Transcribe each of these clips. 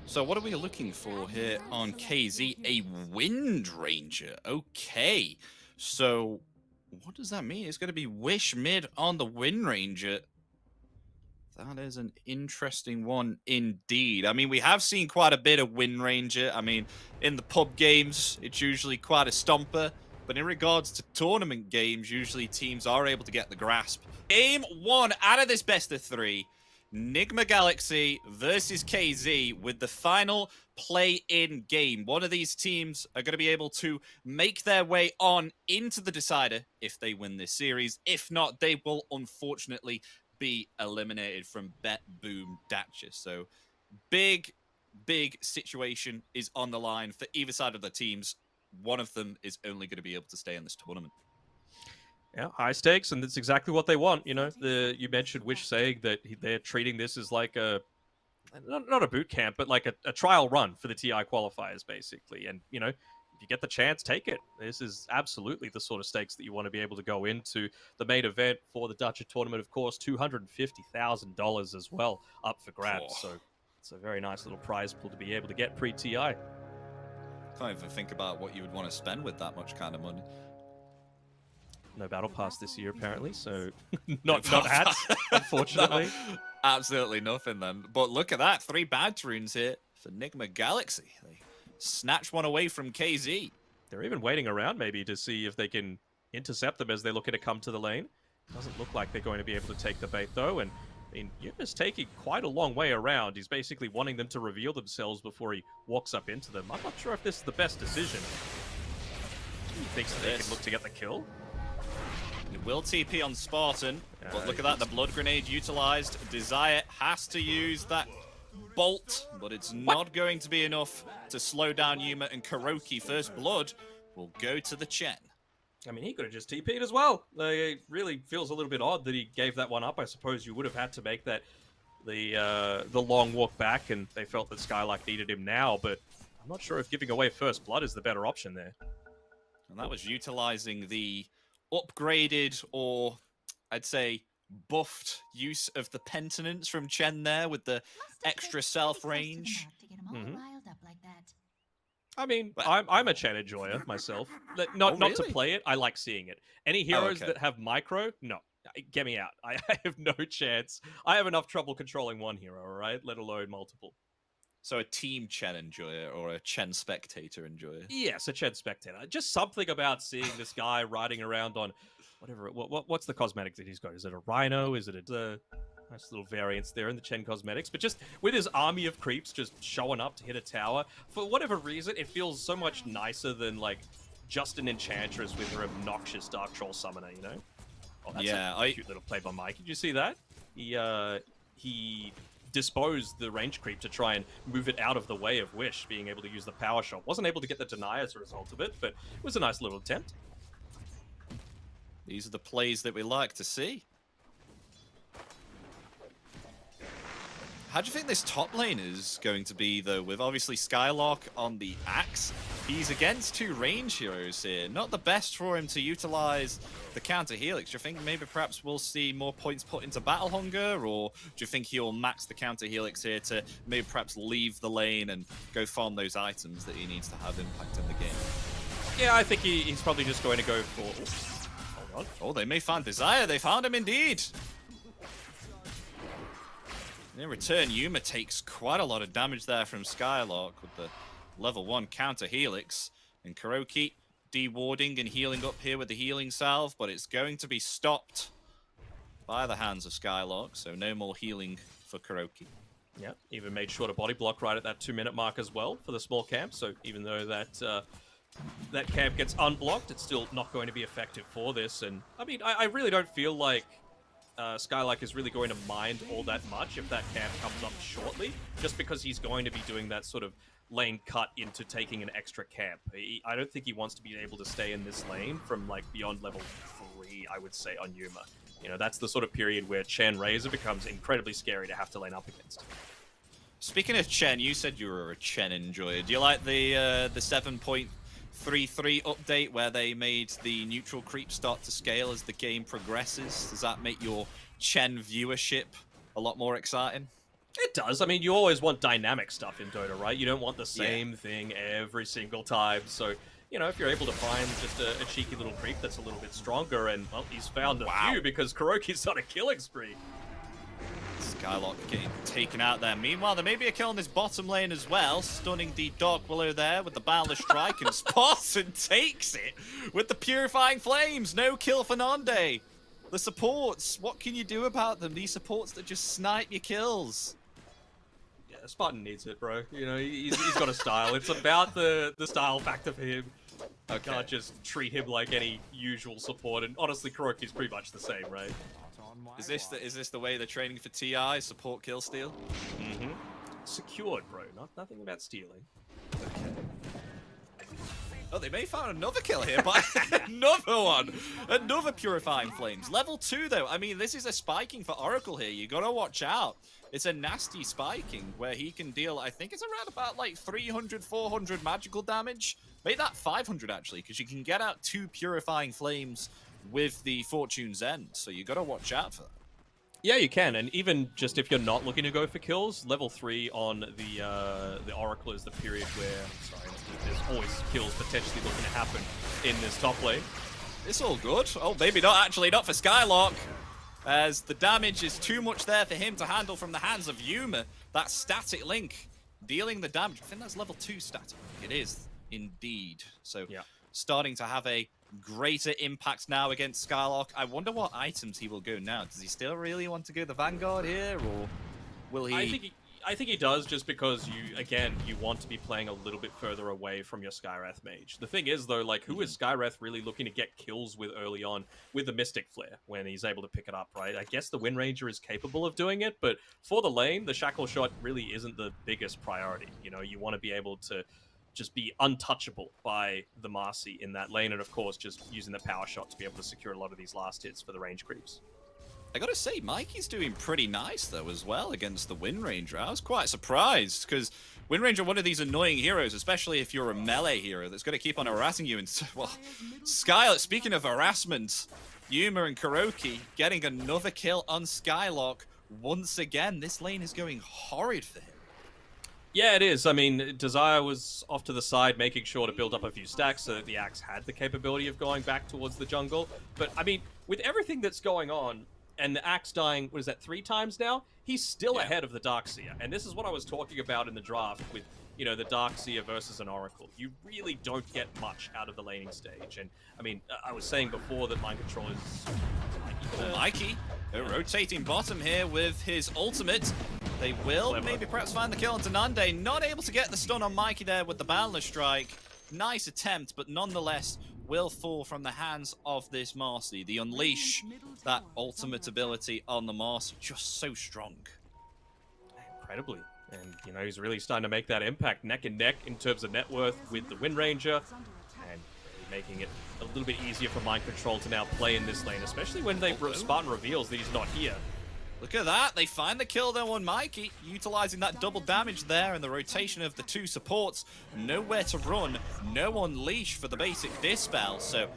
So what are we looking for here on KZ? A Wind Ranger. Okay. So what does that mean? It's going to be Wish mid on the Wind Ranger. That is an interesting one indeed. I mean, we have seen quite a bit of Wind Ranger. I mean, in the pub games, it's usually quite a stomper. But in regards to tournament games, usually teams are able to get the grasp. Game 1 out of this best of 3. Nigma Galaxy versus KZ with the final play-in game. One of these teams are going to be able to make their way on into the decider if they win this series. If not, they will unfortunately be eliminated from BTBOOM DACHA. So big situation is on the line for either side of the teams. One of them is only going to be able to stay in this tournament. Yeah, high stakes, and that's exactly what they want. You know, you mentioned Wish saying that they're treating this as like a, not a boot camp, but like a trial run for the TI qualifiers, basically. And, you know, if you get the chance, take it. This is absolutely the sort of stakes that you want to be able to go into. The main event for the DACHA tournament, of course, $250,000 as well up for grabs. Oh. So it's a very nice little prize pool to be able to get pre-TI. Can't even think about what you would want to spend with that much kind of money. No battle pass this year, apparently, so not hats, unfortunately. No, absolutely nothing then. But look at that, 3 badge runes here for Nigma Galaxy. They snatch one away from KZ. They're even waiting around maybe to see if they can intercept them as they're looking to come to the lane. Doesn't look like they're going to be able to take the bait, though, and I mean, Yuma's taking quite a long way around. He's basically wanting them to reveal themselves before he walks up into them. I'm not sure if this is the best decision. He thinks that they can look to get the kill. It will TP on Spartan, but look at that, the blood grenade utilized. Desire has to use that bolt, but it's not going to be enough to slow down Yuma, and KuroKy, first blood, will go to the Chen. I mean, he could have just TP'd as well. It really feels a little bit odd that he gave that one up. I suppose you would have had to make that the long walk back, and they felt that Skylark needed him now, but I'm not sure if giving away first blood is the better option there. And that was utilizing the upgraded, or I'd say buffed, use of the penitence from Chen there with the extra self range. I mean, I'm a Chen enjoyer myself. Not to play it, I like seeing it. Any heroes that have micro, no. Get me out. I have no chance. I have enough trouble controlling one hero, alright? Let alone multiple. So a team Chen enjoyer or a Chen spectator enjoyer? Yes, a Chen spectator. Just something about seeing this guy riding around on whatever. What's the cosmetic that he's got? Is it a rhino? Is it a nice little variance there in the Chen cosmetics? But just with his army of creeps just showing up to hit a tower, for whatever reason, it feels so much nicer than like just an enchantress with her obnoxious Dark Troll summoner, you know? Oh, that's a cute little play by Mikey. Did you see that? He disposed the range creep to try and move it out of the way of Wish being able to use the power shot. Wasn't able to get the deny as a result of it, but it was a nice little attempt. These are the plays that we like to see. How do you think this top lane is going to be, though, with obviously Skylark on the axe? He's against 2 range heroes here. Not the best for him to utilize the counter helix. Do you think maybe perhaps we'll see more points put into Battle Hunger, or do you think he'll max the counter helix here to maybe perhaps leave the lane and go farm those items that he needs to have impact in the game? Yeah, I think he's probably just going to go for... Oops. Hold on. Oh, they may find Desire. They found him indeed. In return, Yuma takes quite a lot of damage there from Skylark with the level 1 counter helix. And KuroKy de-warding and healing up here with the healing salve, but it's going to be stopped by the hands of Skylark, so no more healing for KuroKy. Yeah, even made sure to body block right at that 2-minute mark as well for the small camp, so even though that camp gets unblocked, it's still not going to be effective for this. And I mean, I really don't feel like Skylark is really going to mind all that much if that camp comes up shortly, just because he's going to be doing that sort of lane cut into taking an extra camp. I don't think he wants to be able to stay in this lane from like beyond level 3, I would say, on Yuma. You know, that's the sort of period where Chen Razor becomes incredibly scary to have to lane up against. Speaking of Chen, you said you were a Chen enjoyer. Do you like the 7.33 update where they made the neutral creep start to scale as the game progresses? Does that make your Chen viewership a lot more exciting? It does. I mean, you always want dynamic stuff in Dota, right? You don't want the same thing every single time. So, you know, if you're able to find just a cheeky little creep that's a little bit stronger, and, well, he's found a few because KuroKy's on a killing spree. Skylark getting taken out there. Meanwhile, there may be a kill in this bottom lane as well. Stunning the Dark Willow there with the Boundless Strike, and Spartan takes it with the Purifying Flames. No kill for Nande. The supports, what can you do about them? These supports that just snipe your kills. Yeah, Spartan needs it, bro. You know, he's got a style. It's about the style factor for him. Okay. You can't just treat him like any usual support, and honestly, KuroKy's pretty much the same, right? Is this the way they're training for TI? Support kill steal? Mm-hmm. Secured, bro. Nothing about stealing. Okay. Oh, they may find another kill here, but another one! Another Purifying Flames. Level 2, though. I mean, this is a spiking for Oracle here. You gotta watch out. It's a nasty spiking where he can deal, I think it's around about like 300, 400 magical damage. Make that 500, actually, because you can get out 2 Purifying Flames with the Fortune's End, so you gotta watch out for that. Yeah, you can, and even just if you're not looking to go for kills, level 3 on the Oracle is the period where, sorry, there's always kills potentially looking to happen in this top lane. It's all good. Oh, maybe not, actually, not for Skylark, as the damage is too much there for him to handle from the hands of Yuma. That static link dealing the damage. I think that's level 2 static. It is, indeed. So, yeah, starting to have a greater impact now against Skylark. I wonder what items he will go now. Does he still really want to go the Vanguard here, or will he... I think he does, just because you want to be playing a little bit further away from your Skywrath mage. The thing is, though, like, who is Skywrath really looking to get kills with early on with the Mystic Flare when he's able to pick it up, right? I guess the Wind Ranger is capable of doing it, but for the lane, the Shackle Shot really isn't the biggest priority. You know, you want to be able to just be untouchable by the Marcy in that lane, and of course, just using the Power Shot to be able to secure a lot of these last hits for the range creeps. I gotta say, Mikey's doing pretty nice, though, as well, against the Wind Ranger. I was quite surprised, because Wind Ranger, one of these annoying heroes, especially if you're a melee hero that's going to keep on harassing you. And, well, Skylark, speaking of harassment, Yuma and KuroKy getting another kill on Skylark once again. This lane is going horrid for him. Yeah, it is. I mean, Desire was off to the side, making sure to build up a few stacks so that the Axe had the capability of going back towards the jungle. But, I mean, with everything that's going on, and the Axe dying, what is that, 3 times now? He's still ahead of the Darkseer. And this is what I was talking about in the draft with, you know, the Darkseer versus an Oracle. You really don't get much out of the laning stage. And, I mean, I was saying before that Mind Control is... Mikey, rotating bottom here with his ultimate. They will maybe perhaps find the kill onto Nande. Not able to get the stun on Mikey there with the Boundless Strike. Nice attempt, but nonetheless will fall from the hands of this Marcy. The Unleash, that ultimate ability on the Marcy, just so strong. Incredibly. And, you know, he's really starting to make that impact neck and neck in terms of net worth with the Wind Ranger. And making it a little bit easier for Mind Control to now play in this lane, especially when Spartan reveals that he's not here. Look at that. They find the kill though on Mikey, utilizing that double damage there and the rotation of the 2 supports. Nowhere to run, no Unleash for the basic Dispel, so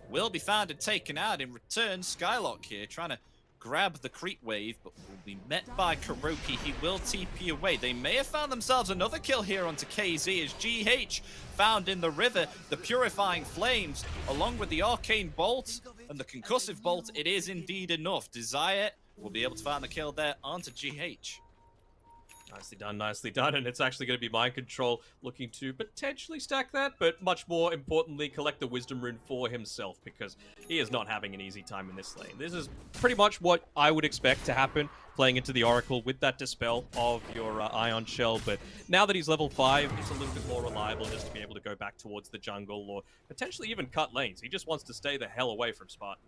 will be found and taken out. In return, Skylark here trying to grab the creep wave, but will be met by KuroKy. He will TP away. They may have found themselves another kill here onto KZ as GH found in the river. The Purifying Flames, along with the Arcane Bolt and the Concussive Bolt, it is indeed enough. Desire will be able to find the kill there onto GH. Nicely done, and it's actually going to be Mind Control looking to potentially stack that, but much more importantly, collect the Wisdom Rune for himself, because he is not having an easy time in this lane. This is pretty much what I would expect to happen playing into the Oracle with that Dispel of your Ion Shell, but now that he's level 5, he's a little bit more reliable just to be able to go back towards the jungle, or potentially even cut lanes. He just wants to stay the hell away from Spartan.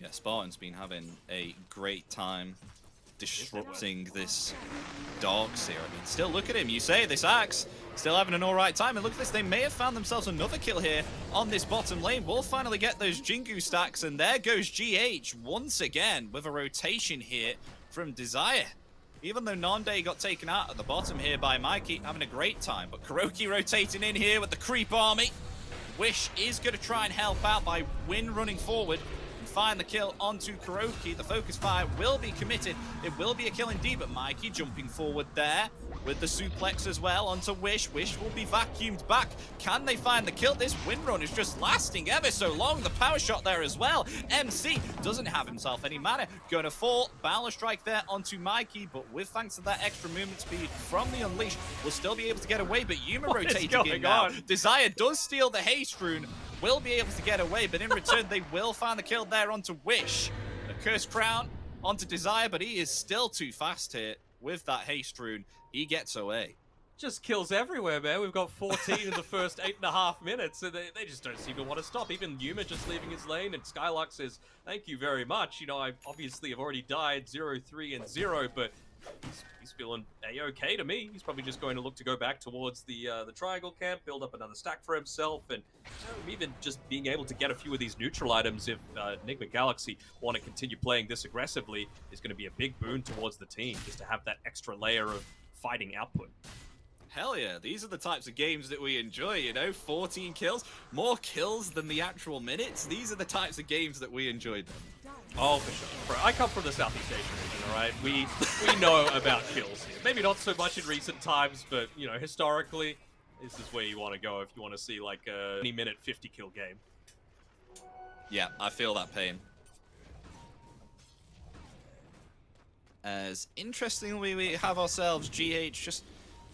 Yeah, Spartan's been having a great time disrupting this Darkseer. I mean, still look at him. You say this Axe still having an alright time. And look at this. They may have found themselves another kill here on this bottom lane. We'll finally get those Jingu stacks. And there goes GH once again with a rotation here from Desire. Even though Nande got taken out at the bottom here by Mikey, having a great time. But KuroKy rotating in here with the creep army. Wish is going to try and help out by Win running forward. find the kill onto KuroKy. The focus fire will be committed. It will be a kill indeed, but Mikey jumping forward there with the suplex as well onto Wish. Wish will be vacuumed back. Can they find the kill? This win run is just lasting ever so long. The power shot there as well. MC doesn't have himself any mana. Going to fall. Balor strike there onto Mikey, but with thanks to that extra movement speed from the Unleash, will still be able to get away, but Yuma rotating in now. Desire does steal the haste rune, will be able to get away, but in return they will find the kill there onto Wish. A Cursed Crown onto Desire, but he is still too fast here with that haste rune. He gets away. Just kills everywhere, man. We've got 14 in the first 8.5 minutes, and they just don't seem to want to stop. Even Yuma just leaving his lane, and Skylark says, thank you very much. You know, I obviously have already died 0-3 and 0, but he's feeling A-okay to me. He's probably just going to look to go back towards the triangle camp, build up another stack for himself, and even just being able to get a few of these neutral items if Nigma Galaxy want to continue playing this aggressively is going to be a big boon towards the team, just to have that extra layer of fighting output. Hell yeah, these are the types of games that we enjoy, you know? 14 kills, more kills than the actual minutes. These are the types of games that we enjoyed them. Oh, for sure. Bro, I come from the Southeast Asian region, alright? We know about kills here. Maybe not so much in recent times, but, you know, historically, this is where you want to go if you want to see, like, a 20-minute 50-kill game. Yeah, I feel that pain. As interestingly, we have ourselves GH just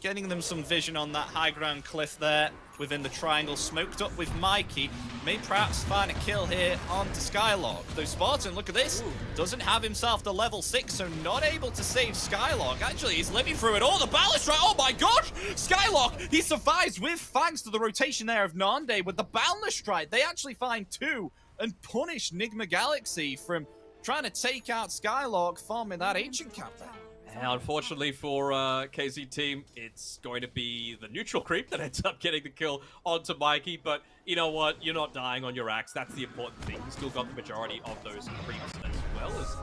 getting them some vision on that high ground cliff there within the triangle, smoked up with Mikey. May perhaps find a kill here onto Skylark. Though Spartan, look at this, doesn't have himself the level 6, so not able to save Skylark. Actually, he's living through it all. The balance right, oh my gosh! Skylark, he survives with thanks to the rotation there of Nande with the Boundless Strike. They actually find 2 and punish Nigma Galaxy from trying to take out Skylark, farming that ancient cap there. And unfortunately for KZ team, it's going to be the neutral creep that ends up getting the kill onto Mikey, but you know what? You're not dying on your axe. That's the important thing. You still got the majority of those creeps, as well as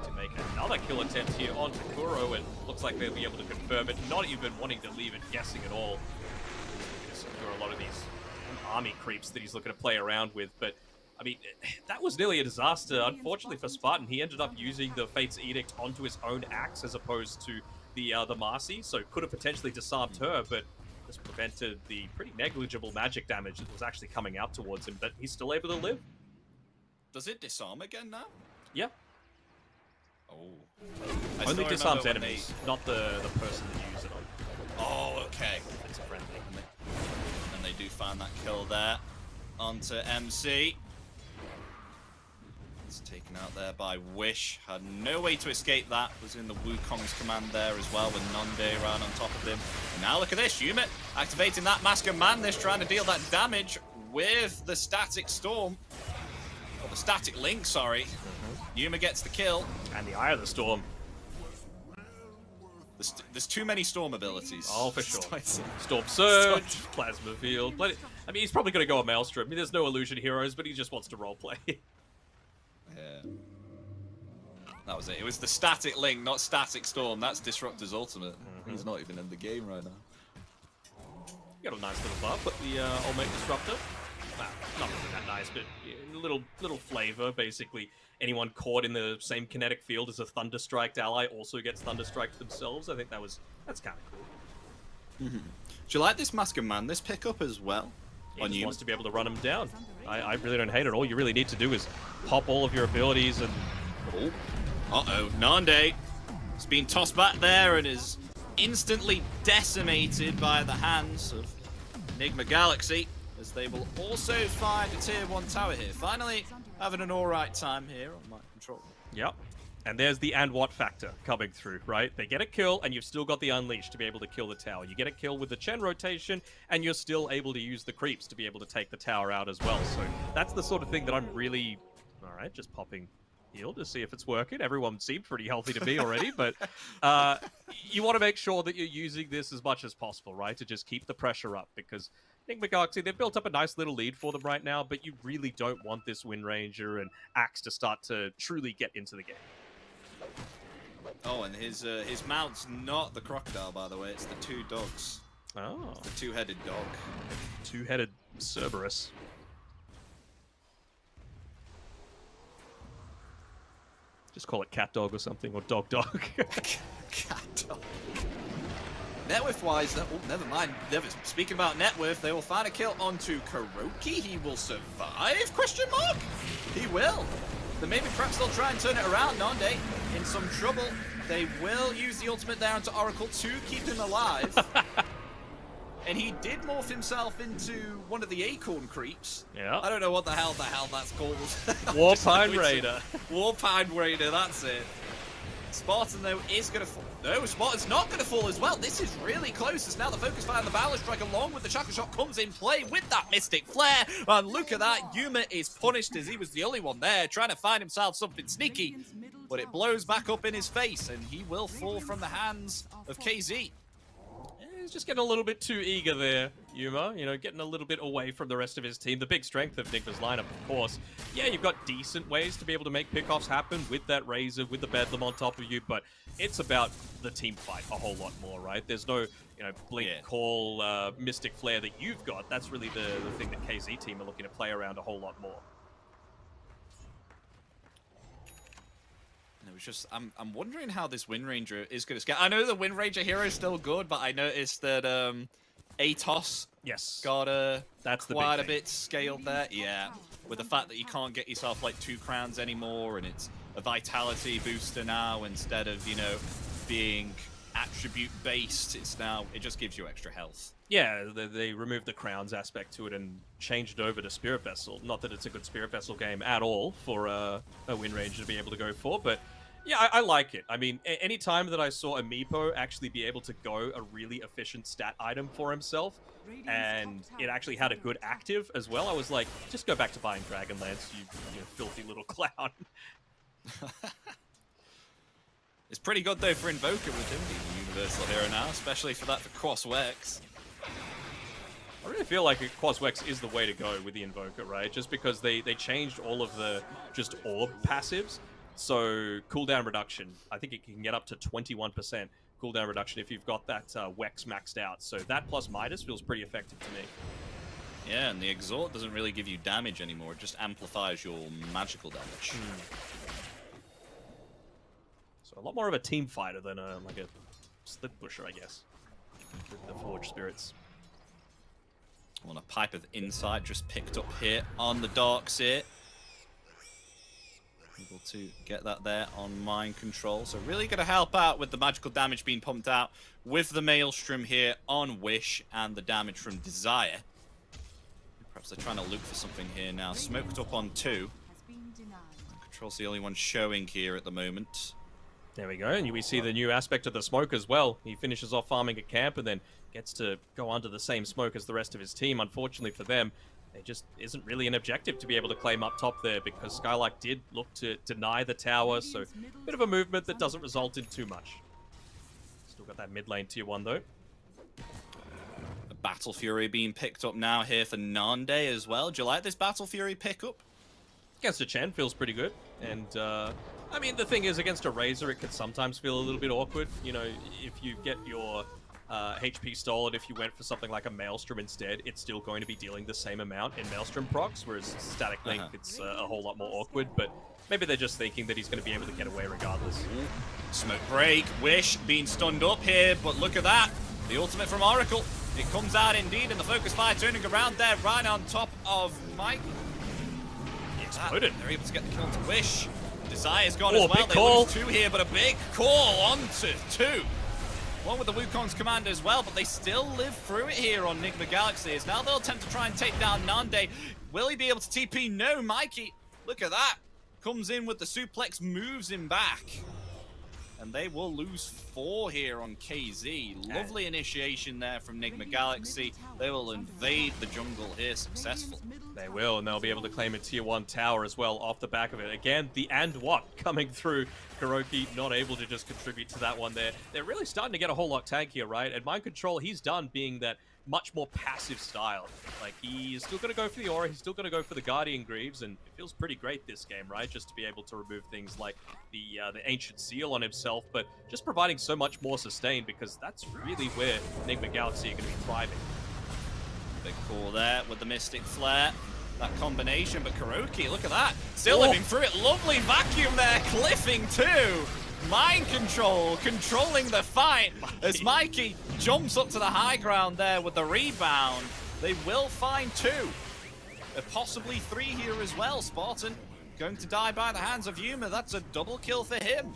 to make another kill attempt here onto Kuro, and looks like they'll be able to confirm it, not even wanting to leave it guessing at all. He's going to secure a lot of these army creeps that he's looking to play around with, but I mean, that was nearly a disaster. Unfortunately for Spartan, he ended up using the Fate's Edict onto his own axe as opposed to the Marcy, so could have potentially disarmed her, but just prevented the pretty negligible magic damage that was actually coming out towards him, but he's still able to live. Does it disarm again now? Yeah. Oh. Only disarms enemies, not the person that you use it on. Oh, okay. It's a friendly. And they do find that kill there onto MC. Taken out there by Wish. Had no way to escape that. Was in the Wukong's command there as well with Nande around on top of him. And now look at this. Yuma activating that Mask of Madness, trying to deal that damage with the Static Storm. Or the Static Link, sorry. Yuma gets the kill. And the Eye of the Storm. There's too many Storm abilities. Oh, for sure. Storm Surge, Plasma Field. I mean, he's probably going to go a Maelstrom. I mean, there's no Illusion Heroes, but he just wants to roleplay. Yeah. That was it. It was the Static Link, not Static Storm. That's Disruptor's ultimate. He's not even in the game right now. You got a nice little buff with the Ultimate Disruptor. Well, not really that nice, but yeah, little flavor. Basically, anyone caught in the same kinetic field as a Thunderstrike ally also gets Thunderstrike themselves. I think that's kind of cool. Do you like this Mask of Madness pickup as well? He just wants to be able to run him down. I really don't hate it. All you really need to do is pop all of your abilities and... Oh. Uh-oh. Nande has been tossed back there and is instantly decimated by the hands of Nigma Galaxy, as they will also find a tier 1 tower here. Finally having an alright time here on my control. Yep. And there's the and what factor coming through, right? They get a kill, and you've still got the Unleash to be able to kill the tower. You get a kill with the Chen rotation, and you're still able to use the creeps to be able to take the tower out as well. So that's the sort of thing that I'm really... Alright, just popping heal to see if it's working. Everyone seemed pretty healthy to me already, but you want to make sure that you're using this as much as possible, right? To just keep the pressure up, because Nigma Galaxy, they've built up a nice little lead for them right now, but you really don't want this Wind Ranger and Axe to start to truly get into the game. Oh, and his mount's not the crocodile, by the way. It's the 2 dogs. Oh. It's the 2-headed dog. 2-headed Cerberus. Just call it cat dog or something, or dog dog. Cat dog. Net worth wise, oh, never mind. Speaking about net worth, they will find a kill onto KuroKy. He will survive? Question mark? He will. Then maybe perhaps they'll try and turn it around. Nande in some trouble. They will use the ultimate there onto Oracle to keep him alive. And he did morph himself into one of the acorn creeps. Yeah. I don't know what the hell that's called. Warpine Raider. Warpine Raider, that's it. Spartan, though, is going to fall. No, Spartan's not going to fall as well. This is really close. As now the focus fire and the Balance Strike along with the Chakra Shot comes in play with that Mystic Flare. And look at that. Yuma is punished as he was the only one there trying to find himself something sneaky. But it blows back up in his face and he will fall from the hands of KZ. He's just getting a little bit too eager there, Yuma. You know, getting a little bit away from the rest of his team. The big strength of Nigma's lineup, of course. Yeah, you've got decent ways to be able to make pickoffs happen with that Razor, with the Bedlam on top of you, but it's about the team fight a whole lot more, right? There's no, you know, blink call, Mystic Flare that you've got. That's really the thing that KZ team are looking to play around a whole lot more. It was just, I'm wondering how this Wind Ranger is going to scale. I know the Wind Ranger hero is still good, but I noticed that Atos got that's quite a bit scaled there. Yeah, with the fact that you can't get yourself like 2 crowns anymore, and it's a vitality booster now instead of, you know, being attribute based. It's now, it just gives you extra health. Yeah, they removed the crowns aspect to it and changed it over to Spirit Vessel. Not that it's a good Spirit Vessel game at all for a Wind Ranger to be able to go for, but yeah, I like it. I mean, any time that I saw a Meepo actually be able to go a really efficient stat item for himself, and it actually had a good active as well, I was like, just go back to buying Dragonlance, you filthy little clown. It's pretty good though for Invoker with him being a universal hero now, especially for that for Crosswex. I really feel like Crosswex is the way to go with the Invoker, right? Just because they changed all of the just orb passives. So cooldown reduction, I think it can get up to 21% cooldown reduction if you've got that Wex maxed out. So that plus Midas feels pretty effective to me. Yeah, and the Exhort doesn't really give you damage anymore. It just amplifies your magical damage. So a lot more of a team fighter than like a Slip Pusher, I guess, with the Forged Spirits. On a Pipe of Insight just picked up here on the Dark Seer. Able to get that there on Mind Control. So really going to help out with the magical damage being pumped out with the Maelstrom here on Wish and the damage from Desire. Perhaps they're trying to look for something here now. Smoked up on 2. Mind Control's the only one showing here at the moment. There we go, and we see the new aspect of the smoke as well. He finishes off farming a camp and then gets to go under the same smoke as the rest of his team. Unfortunately for them, there just isn't really an objective to be able to claim up top there because Skylark did look to deny the tower, so a bit of a movement that doesn't result in too much. Still got that mid lane tier 1 though. A Battle Fury being picked up now here for Nande as well. Do you like this Battle Fury pickup? Against a Chen feels pretty good, and I mean, the thing is, against a Razor, it can sometimes feel a little bit awkward. You know, if you get your HP stolen, if you went for something like a Maelstrom instead, it's still going to be dealing the same amount in Maelstrom procs, whereas Static Link, it's a whole lot more awkward, but maybe they're just thinking that he's going to be able to get away regardless. Smoke break, Wish being stunned up here, but look at that. The ultimate from Oracle. It comes out indeed, and the focus fire turning around there, right on top of Mikey. Exploded. They're able to get the kill to Wish. Desire's gone as well. Big They call. lose 2 here, but a big call onto 2. One with the Wukong's command as well, but they still live through it here on Nigma Galaxy. Now they'll attempt to try and take down Nande. Will he be able to TP? No, Mikey. Look at that. Comes in with the suplex, moves him back. And they will lose 4 here on KZ. Lovely initiation there from Nigma Galaxy. They will invade the jungle here successful. They will, and they'll be able to claim a tier 1 tower as well off the back of it. Again, the and what coming through. KuroKy not able to just contribute to that one there. They're really starting to get a whole lot tag here, right? And Mind Control, he's done being that much more passive style. Like, he is still going to go for the Aura, he's still going to go for the Guardian Greaves, and it feels pretty great this game, right? Just to be able to remove things like the Ancient Seal on himself, but just providing so much more sustain, because that's really where Nigma Galaxy are going to be thriving. Big call there with the Mystic Flare. that combination, but KuroKy, look at that. Still living through it. Lovely vacuum there, cliffing too. Mind control, controlling the fight as Mikey jumps up to the high ground there with the rebound. They will find 2. Possibly 3 here as well. Spartan going to die by the hands of Yuma. That's a double kill for him.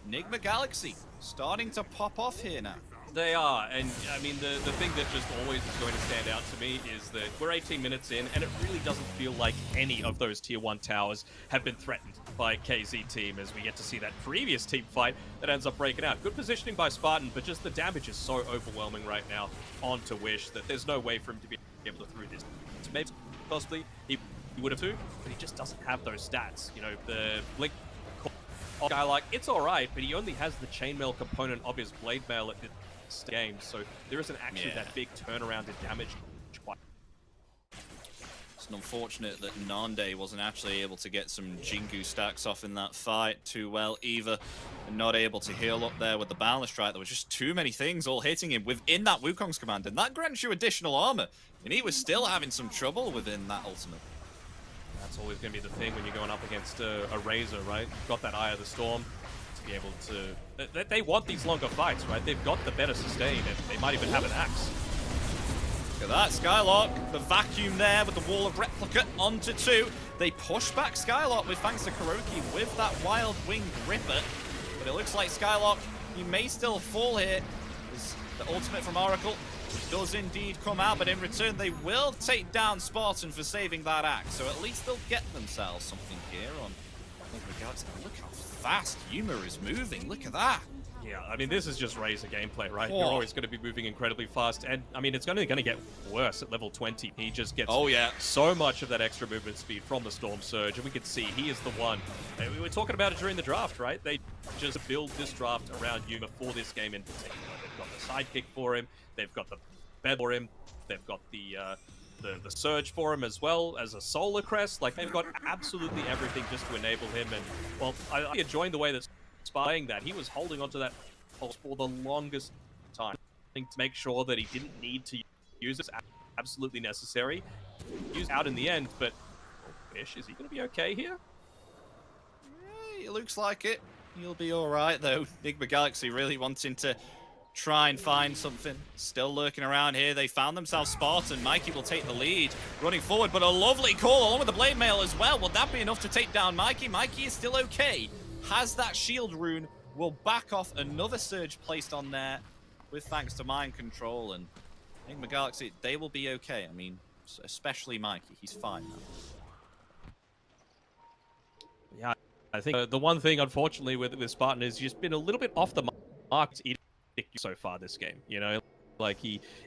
Nigma Galaxy starting to pop off here now. They are, and I mean, the thing that just always is going to stand out to me is that we're 18 minutes in, and it really doesn't feel like any of those Tier 1 towers have been threatened by KZ team, as we get to see that previous team fight that ends up breaking out. Good positioning by Spartan, but just the damage is so overwhelming right now onto Wish that there's no way for him to be able to through this. So maybe, possibly, he would have too, but he just doesn't have those stats. You know, the Blink Skylark, it's alright, but he only has the chainmail component of his blade mail at this game, so there isn't actually that big turnaround in damage. It's unfortunate that Nande wasn't actually able to get some Jingu stacks off in that fight too well either, and not able to heal up there with the balance strike. There was just too many things all hitting him within that Wukong's command, and that grants you additional armor, and he was still having some trouble within that ultimate. That's always going to be the thing when you're going up against a Razor, right? You've got that Eye of the Storm to be able to... They want these longer fights, right? They've got the better sustain, and they might even have an axe. Look at that, Skylark, the vacuum there with the wall of replica onto 2. They push back Skylark with thanks to KuroKy with that Wild Wing Ripper. But it looks like Skylark, he may still fall here. As the ultimate from Oracle does indeed come out, but in return they will take down Spartan for saving that axe. So at least they'll get themselves something here on Nigma Galaxy. Look how fast Yuma is moving, look at that. Yeah, I mean, this is just Razor gameplay, right? You're always going to be moving incredibly fast, and I mean, it's only going to get worse at level 20. He just gets so much of that extra movement speed from the Storm Surge, and we can see he is the one. And we were talking about it during the draft, right? They just build this draft around Yuma for this game in particular. They've got the sidekick for him, they've got the bed for him, they've got the Surge for him as well as a Solar Crest. Like, they've got absolutely everything just to enable him, and, well, I enjoying the way that playing that. He was holding onto that pulse for the longest time. I think to make sure that he didn't need to use it, absolutely necessary. Use out in the end, but Fish, is he going to be okay here? Yeah, it looks like it. He'll be alright though. Nigma Galaxy really wanting to try and find something. Still lurking around here. They found themselves Spartan. Mikey will take the lead, running forward, but a lovely call along with the blade mail as well. Will that be enough to take down Mikey? Mikey is still okay. Has that shield rune, will back off. Another surge placed on there with thanks to mind control, and Nigma Galaxy, they will be okay. I mean, especially Mikey, he's fine now. Yeah, I think the one thing, unfortunately, with Spartan is just been a little bit off the mark so far this game. You know, like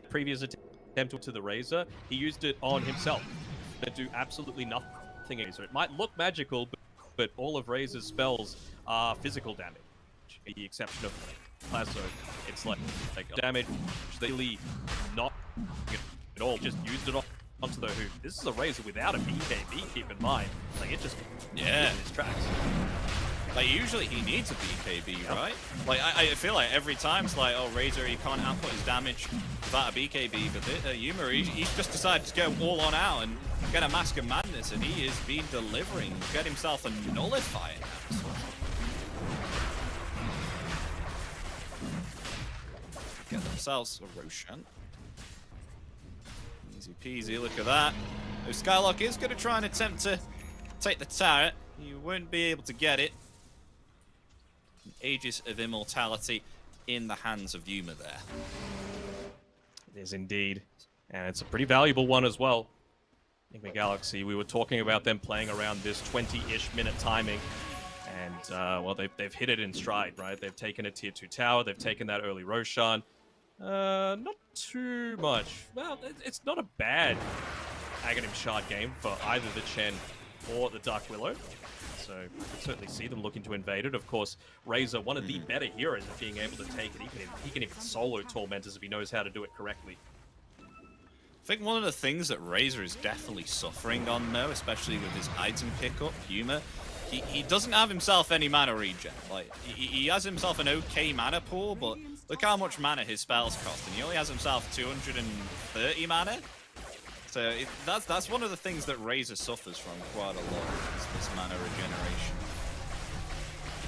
previous attempt to the Razor, he used it on himself to do absolutely nothing. So it might look magical, but all of Razor's spells are physical damage, with the exception of Lasso. It's like damage really not at all. Just used it onto the hoop. This is a Razor without a BKB, keep in mind. Like, it just in his tracks. Like, usually he needs a BKB, right? Like, I feel like every time it's like, oh, Razor, he can't output his damage without a BKB, but Yuma, he's just decided to go all on out and get a Mask of Madness, and he is been delivering, get himself a Nullifier now. Get themselves a Roshan. Easy peasy, look at that. So Skylark is going to try and attempt to take the turret. He won't be able to get it. Aegis of Immortality in the hands of Yuma there. It is indeed. And it's a pretty valuable one as well. Nigma Galaxy, we were talking about them playing around this 20-ish minute timing. And, well, they've hit it in stride, right? They've taken a tier 2 tower. They've taken that early Roshan. Not too much. Well, it's not a bad Aghanim Shard game for either the Chen or the Dark Willow. So I can certainly see them looking to invade it. Of course, Razor, one of the better heroes at being able to take it. He can even solo Tormentors if he knows how to do it correctly. I think one of the things that Razor is definitely suffering on, though, especially with his item pickup, Yuma, he doesn't have himself any mana regen. Like, he has himself an okay mana pool, but look how much mana his spells cost, and he only has himself 230 mana. So that's one of the things that Razor suffers from quite a lot, is this mana regeneration.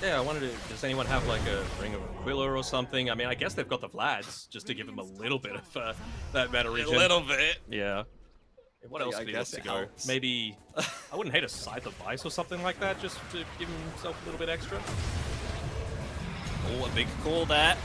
Yeah, I wanted to. Does anyone have like a Ring of Aquila or something? I mean, I guess they've got the Vlads just to give him a little bit of that mana regen. A little bit. Yeah. What else could he want to go? Helps. Maybe I wouldn't hate a Scythe of Vice or something like that, just to give himself a little bit extra. Oh, a big call there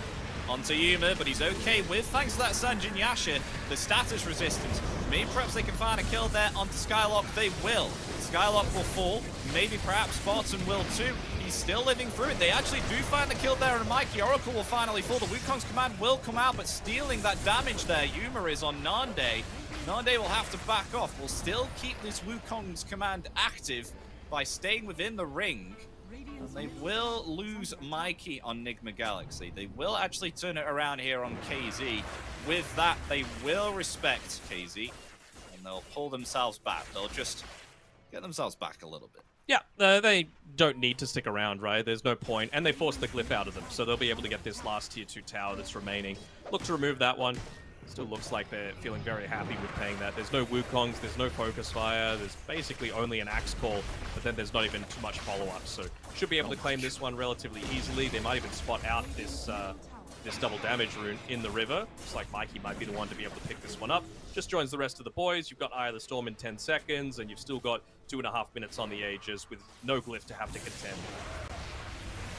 onto Yuma, but he's okay with, thanks to that Sanjin Yasha, the status resistance. Maybe perhaps they can find a kill there onto Skylark. They will. Skylark will fall. Maybe perhaps Spartan will too. He's still living through it. They actually do find the kill there, and Mikey Oracle will finally fall. The Wukong's command will come out, but stealing that damage there, Yuma is on Nande. Nande will have to back off. We'll still keep this Wukong's command active by staying within the ring. And they will lose Mikey on Nigma Galaxy. They will actually turn it around here on KZ. With that, they will respect KZ, and they'll pull themselves back. They'll just get themselves back a little bit. Yeah, they don't need to stick around, right? There's no point. And they forced the glyph out of them, so they'll be able to get this last tier 2 tower that's remaining. Look to remove that one. Still looks like they're feeling very happy with paying that. There's no Wukongs, there's no focus fire, there's basically only an axe call, but then there's not even too much follow-up, so should be able to claim this one relatively easily. They might even spot out this this double damage rune in the river. Looks like Mikey might be the one to be able to pick this one up. Just joins the rest of the boys. You've got Eye of the Storm in 10 seconds, and you've still got 2.5 minutes on the Aegis with no glyph to have to contend.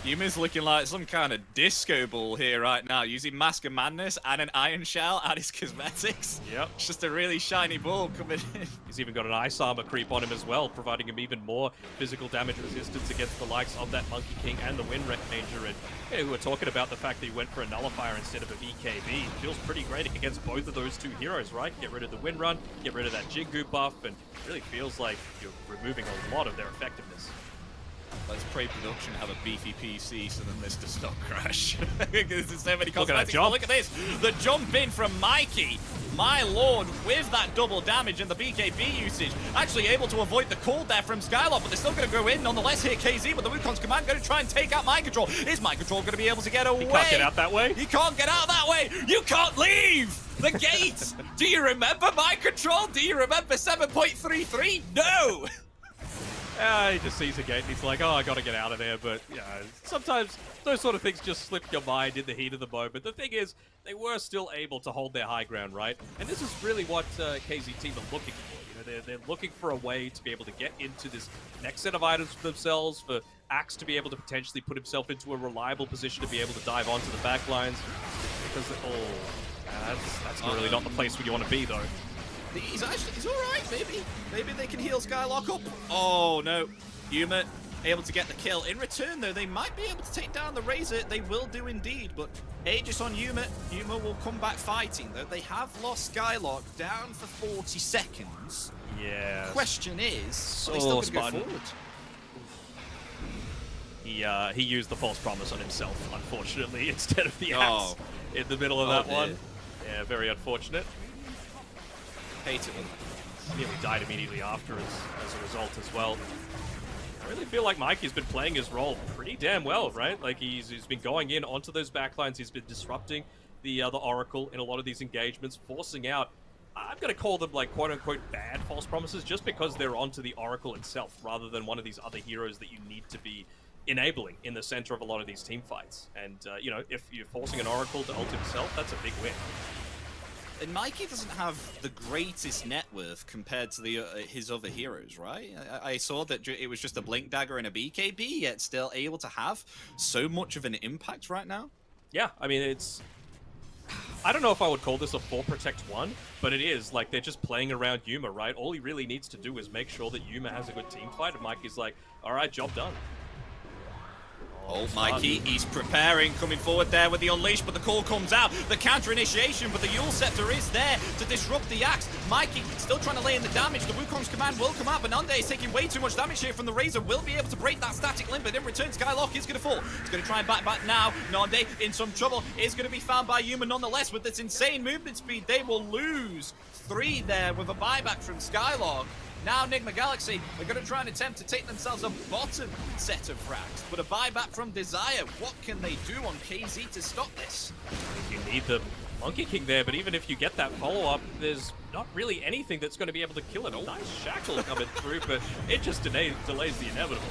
Yuma's looking like some kind of disco ball here right now, using Mask of Madness and an Iron Shell at his cosmetics. Yep. It's just a really shiny ball coming in. He's even got an Ice Armor creep on him as well, providing him even more physical damage resistance against the likes of that Monkey King and the Wind Ranger. And yeah, we were talking about the fact that he went for a Nullifier instead of a BKB. Feels pretty great against both of those two heroes, right? Get rid of the Wind Run, get rid of that Jingu buff, and it really feels like you're removing a lot of their effectiveness. Let's pre-production have a beefy PC so then this does not crash. There's so many Look at that cosmetics. jump. Look at this. The jump in from Mikey. My lord, with that double damage and the BKB usage, actually able to avoid the call there from Skylark, but they're still going to go in. Nonetheless, here KZ with the Wukong's command going to try and take out Mind Control. Is Mind Control going to be able to get away? He can't get out that way. He can't get out that way. You can't leave the gate. Do you remember Mind Control? Do you remember 7.33? No. He just sees a gate and he's like, oh, I gotta get out of there. But yeah, sometimes those sort of things just slip your mind in the heat of the moment. The thing is, they were still able to hold their high ground, right? And this is really what KZ team are looking for. You know, they're looking for a way to be able to get into this next set of items for themselves, for Axe to be able to potentially put himself into a reliable position to be able to dive onto the back lines. Because, that's really not the place where you want to be, though. He's all right, maybe. Maybe they can heal Skylark up. Oh, no. Yuma able to get the kill. In return, though, they might be able to take down the Razor. They will do indeed, but Aegis on Yuma. Yuma will come back fighting, though. They have lost Skylark down for 40 seconds. Yeah. Question is, are they still going to go forward? He used the false promise on himself, unfortunately, instead of the axe in the middle of that one. Yeah, very unfortunate. Hate it when nearly died immediately after as a result as well. I really feel like Mikey's been playing his role pretty damn well, right? Like he's been going in onto those backlines, he's been disrupting the Oracle in a lot of these engagements, forcing out, I'm going to call them like quote-unquote bad false promises just because they're onto the Oracle itself rather than one of these other heroes that you need to be enabling in the center of a lot of these team fights. And, you know, if you're forcing an Oracle to ult himself, that's a big win. And Mikey doesn't have the greatest net worth compared to his other heroes, right? I saw that it was just a Blink Dagger and a BKB, yet still able to have so much of an impact right now. Yeah, I mean, it's... I don't know if I would call this a 4 Protect 1, but it is. Like, they're just playing around Yuma, right? All he really needs to do is make sure that Yuma has a good team fight, and Mikey's like, alright, job done. Oh, Mikey, he's preparing, coming forward there with the Unleash, but the call comes out. The counter initiation, but the Yule Scepter is there to disrupt the Axe. Mikey still trying to lay in the damage. The Wukong's command will come out, but Nande is taking way too much damage here from the Razor. Will be able to break that static limb, but in return, Skylark is going to fall. He's going to try and back now. Nande in some trouble is going to be found by Yuma nonetheless. With this insane movement speed, they will lose 3 there with a buyback from Skylark. Now Nigma Galaxy are going to try and attempt to take themselves a bottom set of frags, but a buyback from Desire. What can they do on KZ to stop this? You need the Monkey King there, but even if you get that follow-up, there's not really anything that's going to be able to kill him. Nice shackle coming through, but it just delays the inevitable.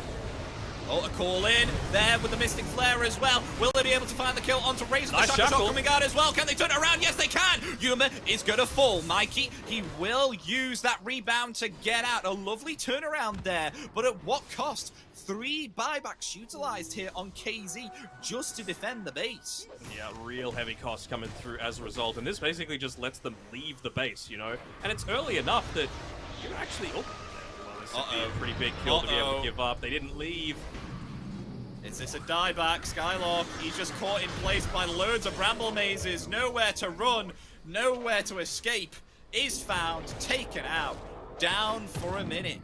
Oh, a call in there with the Mystic Flare as well. Will they be able to find the kill onto Razor? Nice the shackle shackle shot coming out as well. Can they turn it around? Yes, they can. Yuma is going to fall. Mikey, he will use that rebound to get out. A lovely turnaround there, but at what cost? 3 buybacks utilized here on KZ just to defend the base. Yeah, real heavy costs coming through as a result, and this basically just lets them leave the base, you know? And it's early enough that you're actually... Oh, well, this would be a pretty big kill to be able to give up. They didn't leave. Is this a dieback? Skylark, he's just caught in place by loads of bramble mazes. Nowhere to run, nowhere to escape. Is found, taken out, down for a minute.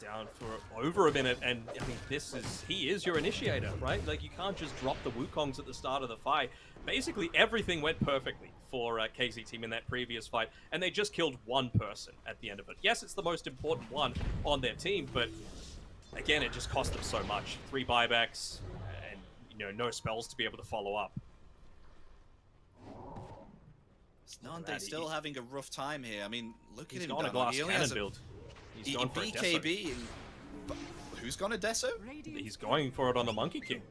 Down for over a minute, and I mean, he is your initiator, right? Like, you can't just drop the Wukongs at the start of the fight. Basically, everything went perfectly for KZ team in that previous fight, and they just killed one person at the end of it. Yes, it's the most important one on their team, but again, it just cost them so much. 3 buybacks, and, you know, no spells to be able to follow up. Nande still having a rough time here. I mean, look at him. He's on a glass cannon build. He's going for a BKB. Who's gone a Deso? He's going for it on the Monkey King.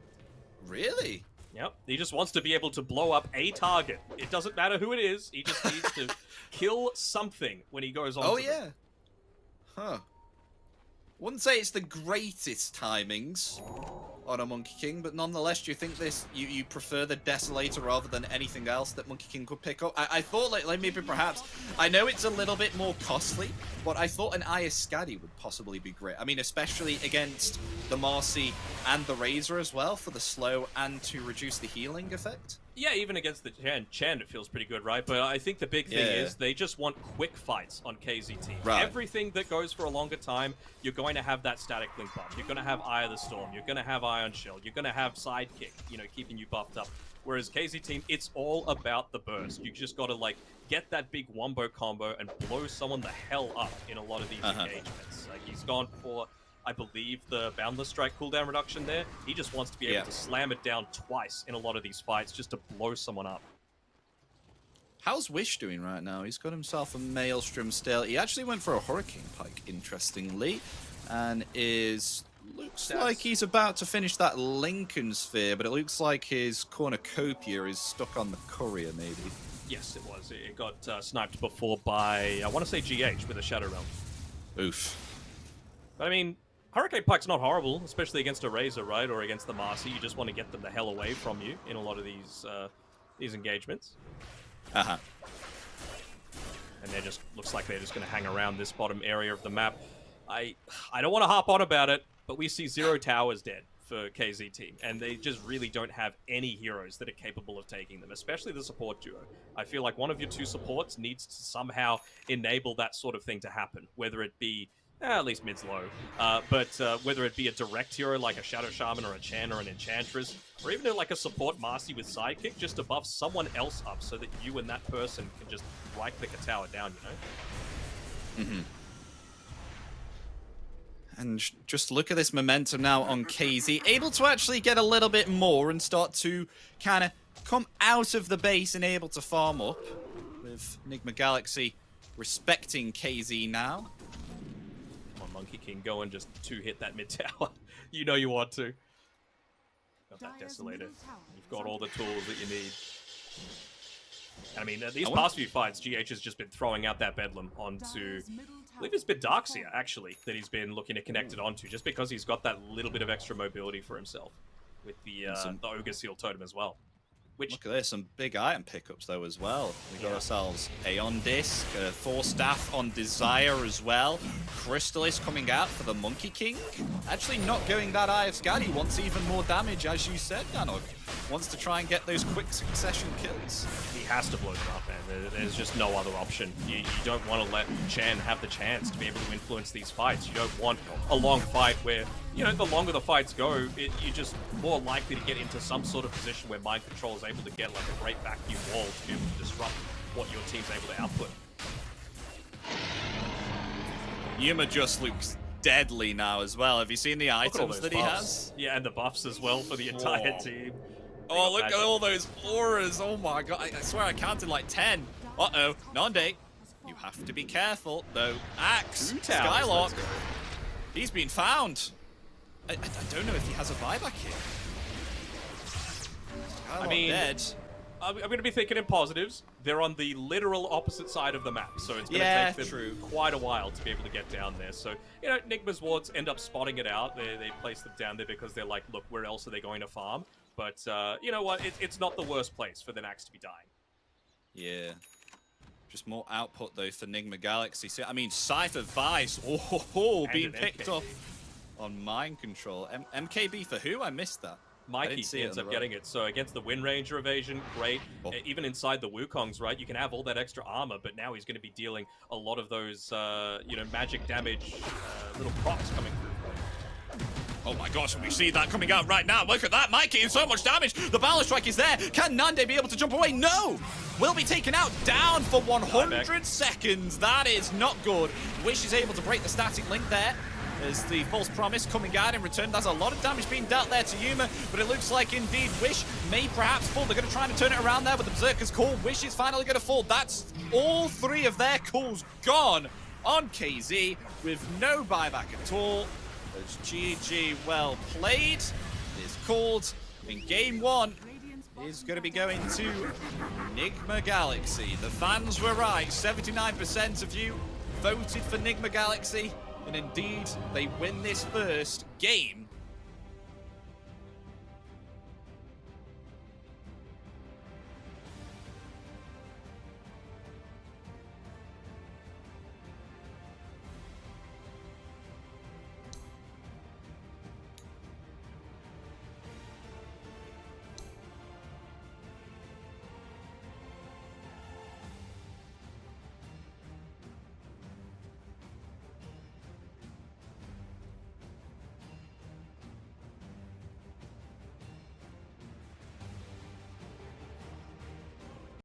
Really? Yep. He just wants to be able to blow up a target. It doesn't matter who it is. He just needs to kill something when he goes on. Oh, yeah. Huh. Wouldn't say it's the greatest timings on a Monkey King, but nonetheless, do you think you prefer the Desolator rather than anything else that Monkey King could pick up? I thought like maybe perhaps, I know it's a little bit more costly, but I thought an Iascadi would possibly be great. I mean, especially against the Marcy and the Razor as well for the slow and to reduce the healing effect. Yeah, even against the Chen, it feels pretty good, right? But I think the big thing is they just want quick fights on KZ team. Right. Everything that goes for a longer time, you're going to have that static link buff. You're going to have Eye of the Storm. You're going to have Ion Shell. You're going to have Sidekick, you know, keeping you buffed up. Whereas KZ team, it's all about the burst. You just got to, like, get that big wombo combo and blow someone the hell up in a lot of these engagements. Like, he's gone for, I believe, the Boundless Strike cooldown reduction there. He just wants to be able to slam it down twice in a lot of these fights just to blow someone up. How's Wish doing right now? He's got himself a Maelstrom still. He actually went for a Hurricane Pike, interestingly, and looks like he's about to finish that Lincoln Sphere, but it looks like his cornucopia is stuck on the Courier, maybe. Yes, it was. It got sniped before by, I want to say GH with a Shadow Realm. Oof. But I mean, Hurricane Pike's not horrible, especially against a Razor, right? Or against the Marcy. You just want to get them the hell away from you in a lot of these engagements. And they just, looks like they're just going to hang around this bottom area of the map. I don't want to harp on about it, but we see 0 towers dead for KZ team, and they just really don't have any heroes that are capable of taking them, especially the support duo. I feel like one of your 2 supports needs to somehow enable that sort of thing to happen, whether it be at least mid's low. But whether it be a direct hero like a Shadow Shaman or a Chan or an Enchantress, or even like a support Marcy with Sidekick, just to buff someone else up so that you and that person can just right-click a tower down, you know? And just look at this momentum now on KZ, able to actually get a little bit more and start to kind of come out of the base and able to farm up, with Nigma Galaxy respecting KZ now. Monkey King, go and just 2-hit that mid tower. You know you want to. Got that Desolator. You've got all the tools that you need. And I mean, these past few fights, GH has just been throwing out that Bedlam onto, I believe it's been Darkseer, actually, that he's been looking to connect it onto, just because he's got that little bit of extra mobility for himself with the Ogre Seal Totem as well. Which, look at this, some big item pickups though as well. We got ourselves Aeon Disc, Thor Staff on Desire as well. Crystallis coming out for the Monkey King. Actually not going that Eye of Skadi, wants even more damage, as you said, Nanog. Wants to try and get those quick succession kills. He has to blow them up, man. There's just no other option. You don't want to let Chan have the chance to be able to influence these fights. You don't want a long fight where, you know, the longer the fights go, you're just more likely to get into some sort of position where Mind Control is able to get like a great vacuum wall to be able to disrupt what your team's able to output. Yuma just looks deadly now as well. Have you seen the items that he buffs has? Yeah, and the buffs as well for the entire team. Oh, look at all those auras. Oh my god. I swear I counted like 10. Uh-oh. Nande. You have to be careful, though. Axe. Skylark. He's been found. I don't know if he has a buyback here. Skylark I mean, dead. I'm going to be thinking in positives. They're on the literal opposite side of the map, so it's going to take them quite a while to be able to get down there. So, you know, Nigma's wards end up spotting it out. They place them down there because they're like, look, where else are they going to farm? But you know what? It's not the worst place for the Nax to be dying. Yeah. Just more output, though, for Nigma Galaxy. So, I mean, Cypher Vice, being picked up on mind control. MKB for who? I missed that. Mikey ends up getting it. So against the Wind Ranger evasion, great. Even inside the Wukongs, right? You can have all that extra armor, but now he's going to be dealing a lot of those, you know, magic damage, little procs coming through. Oh my gosh, we see that coming out right now. Look at that, Mikey, and so much damage. The Balance Strike is there. Can Nande be able to jump away? No! Will be taken out, down for 100 seconds. That is not good. Wish is able to break the static link there. There's the false promise coming out in return. There's a lot of damage being dealt there to Yuma, but it looks like indeed Wish may perhaps fall. They're going to try and turn it around there with the Berserker's Call. Wish is finally going to fall. That's all 3 of their calls gone on KZ with no buyback at all. As GG well played is called in game 1 is going to be going to Nigma Galaxy. The fans were right. 79% of you voted for Nigma Galaxy. And indeed, they win this first game